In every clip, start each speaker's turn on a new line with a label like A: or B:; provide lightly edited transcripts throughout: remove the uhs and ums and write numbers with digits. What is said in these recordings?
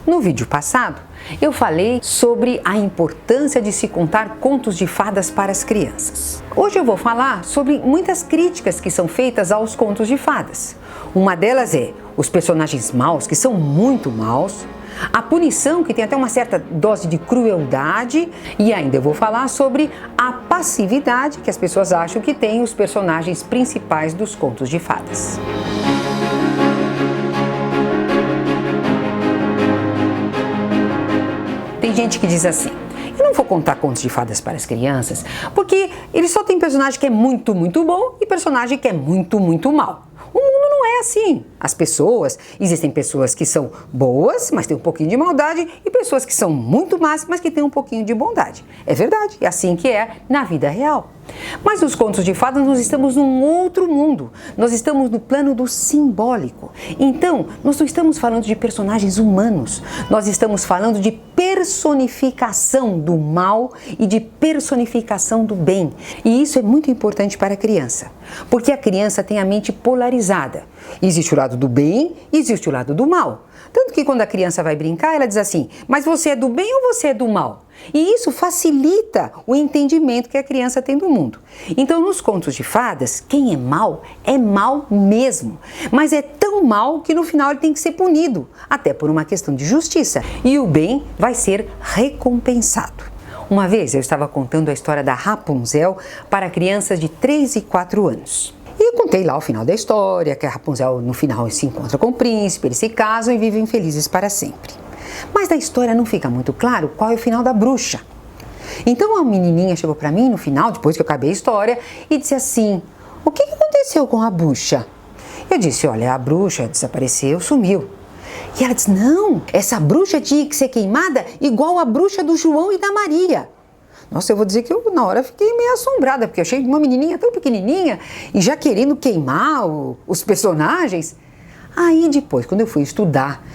A: No vídeo passado, eu falei sobre a importância de se contar contos de fadas para as crianças. Hoje eu vou falar sobre muitas críticas que são feitas aos contos de fadas. Uma delas é os personagens maus, que são muito maus, a punição, que tem até uma certa dose de crueldade, e ainda eu vou falar sobre a passividade que as pessoas acham que tem os personagens principais dos contos de fadas. Tem gente que diz assim: eu não vou contar contos de fadas para as crianças, porque eles só tem personagem que é muito bom e personagem que é muito mal. O mundo não é assim. Existem pessoas que são boas, mas tem um pouquinho de maldade, e pessoas que são muito más, mas que tem um pouquinho de bondade. É verdade, é assim que é na vida real. Mas nos contos de fadas nós estamos num outro mundo, nós estamos no plano do simbólico. Então, nós não estamos falando de personagens humanos, nós estamos falando de personificação do mal e de personificação do bem. E isso é muito importante para a criança, porque a criança tem a mente polarizada. Existe o lado do bem e existe o lado do mal. Tanto que quando a criança vai brincar, ela diz assim: mas você é do bem ou você é do mal? E isso facilita o entendimento que a criança tem do mundo. Então, nos contos de fadas, quem é mal mesmo. Mas é tão mal que no final ele tem que ser punido, até por uma questão de justiça. E o bem vai ser recompensado. Uma vez eu estava contando a história da Rapunzel para crianças de 3 e 4 anos. E eu contei lá o final da história, que a Rapunzel no final se encontra com o príncipe, eles se casam e vivem felizes para sempre. Mas na história não fica muito claro qual é o final da bruxa. Então a menininha chegou para mim no final, depois que eu acabei a história, e disse assim: o que aconteceu com a bruxa? Eu disse: olha, a bruxa desapareceu, sumiu. E ela disse: não, essa bruxa tinha que ser queimada igual a bruxa do João e da Maria. Nossa, eu vou dizer que eu na hora fiquei meio assombrada, porque eu achei uma menininha tão pequenininha e já querendo queimar os personagens. Aí depois, quando eu fui estudar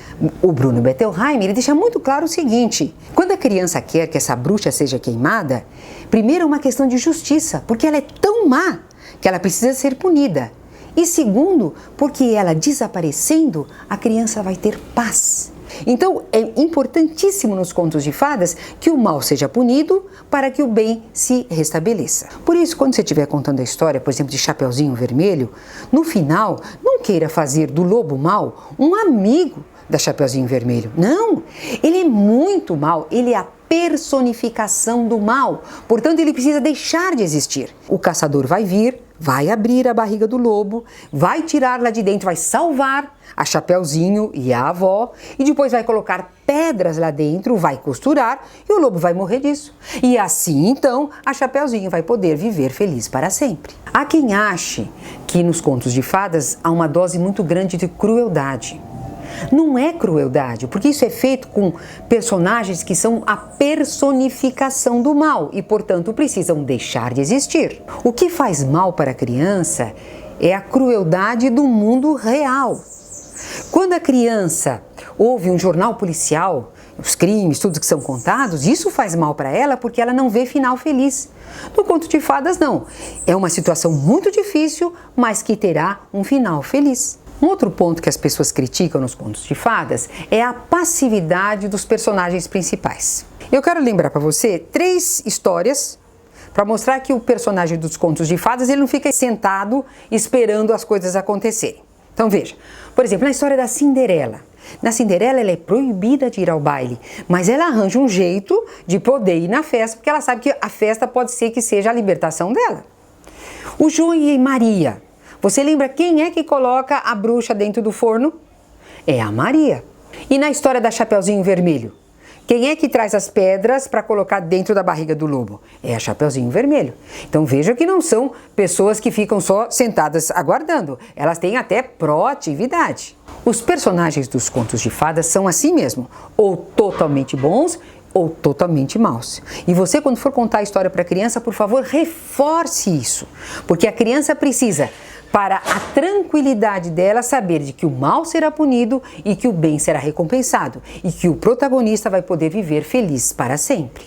A: o Bruno Bettelheim, ele deixa muito claro o seguinte: quando a criança quer que essa bruxa seja queimada, primeiro é uma questão de justiça, porque ela é tão má que ela precisa ser punida. E segundo, porque ela desaparecendo, a criança vai ter paz. Então é importantíssimo nos contos de fadas que o mal seja punido para que o bem se restabeleça. Por isso, quando você estiver contando a história, por exemplo, de Chapeuzinho Vermelho, no final, não queira fazer do lobo mau um amigo da Chapeuzinho Vermelho. Não, ele é muito mau, ele é a personificação do mal. Portanto, ele precisa deixar de existir. O caçador vai vir, vai abrir a barriga do lobo, vai tirar lá de dentro, vai salvar a Chapeuzinho e a avó, e depois vai colocar pedras lá dentro, vai costurar, e o lobo vai morrer disso. E assim, então, a Chapeuzinho vai poder viver feliz para sempre. Há quem ache que nos contos de fadas há uma dose muito grande de crueldade. Não é crueldade, porque isso é feito com personagens que são a personificação do mal e, portanto, precisam deixar de existir. O que faz mal para a criança é a crueldade do mundo real. Quando a criança ouve um jornal policial, os crimes, tudo que são contados, isso faz mal para ela porque ela não vê final feliz. No conto de fadas, não. É uma situação muito difícil, mas que terá um final feliz. Um outro ponto que as pessoas criticam nos contos de fadas é a passividade dos personagens principais. Eu quero lembrar para você 3 histórias para mostrar que o personagem dos contos de fadas ele não fica sentado esperando as coisas acontecerem. Então veja, por exemplo, na história da Cinderela. Na Cinderela ela é proibida de ir ao baile, mas ela arranja um jeito de poder ir na festa, porque ela sabe que a festa pode ser que seja a libertação dela. O João e Maria. Você lembra quem é que coloca a bruxa dentro do forno? É a Maria. E na história da Chapeuzinho Vermelho? Quem é que traz as pedras para colocar dentro da barriga do lobo? É a Chapeuzinho Vermelho. Então veja que não são pessoas que ficam só sentadas aguardando. Elas têm até proatividade. Os personagens dos contos de fadas são assim mesmo, ou totalmente bons ou totalmente maus. E você, quando for contar a história para a criança, por favor, reforce isso. Porque a criança precisa, para a tranquilidade dela, saber de que o mal será punido e que o bem será recompensado. E que o protagonista vai poder viver feliz para sempre.